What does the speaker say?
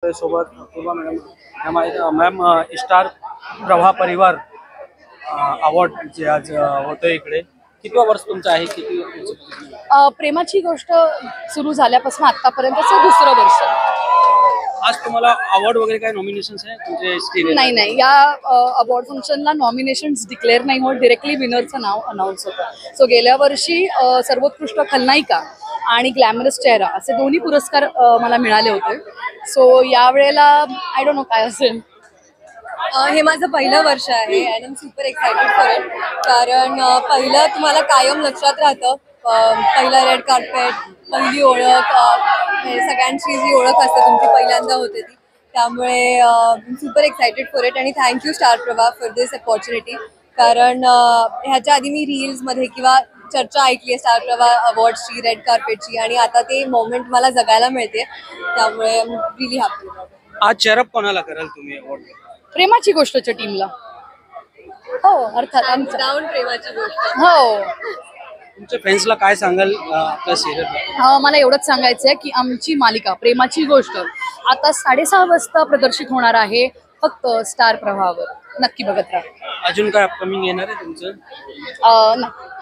आपल्यासोबत पूर्वा madam. Ma'am, star प्रवाह परिवार अवॉर्ड जे आज होतं इकडे, कितवा वर्ष तुमचं आहे? किती प्रेमाची गोष्ट सुरू झाल्यापासून आतापर्यंतचं दुसरं वर्ष. आज तुम्हाला अवॉर्ड वगैरे काय नॉमिनेशन्स आहे तुमचे? नाही, या अवॉर्ड फंक्शनला नॉमिनेशन्स डिक्लेअर नाही होत, डिरेक्टली विनरचं नाव अनाऊन्स होतं. सो गेल्या वर्षी सर्वोत्कृष्ट खलनायिका आणि ग्लॅमरस चेहरा असे दोन्ही पुरस्कार मला मिळाले होते. सो यावेळेला आय डोंट नो काय असेल. हे माझं पहिलं वर्ष आहे and I am super excited for it. कारण पहिलं तुम्हाला कायम लक्षात राहतं, पहिलं रेड कार्पेट, पहिली ओळख, सगळ्यांची जी ओळख असते तुमची पहिल्यांदा होते ती. त्यामुळे सुपर एक्सायटेड फॉर इट आणि थँक्यू स्टार प्रवाह फॉर दिस अपॉर्च्युनिटी. कारण ह्याच्या आधी मी रील्समध्ये किंवा चर्चा ऐकली आहे स्टार प्रवाह अवॉर्ड्सची, रेड कार्पेटची, आणि आता ते मोमेंट मला जगायला मिळते. त्यामुळे आय एम रिली हॅपी. आज चेअरअप कोणाला कराल तुम्ही अवॉर्ड? प्रेमाची गोष्टच्या टीमला. हो, अर्थात आमचं. डाऊन प्रेमाची गोष्ट. हो, तुमच्या फ्रेंड्सला काय सांगाल आपल्या सिरियल? मला एवढंच सांगायचं आहे की आमची मालिका प्रेमाची गोष्ट आता 6:30 वाजता प्रदर्शित होणार आहे, फक्त स्टार प्रवाहावर. नक्की बघत राहा. अजून काय अपकमिंग येणार आहे तुमचं? नाही.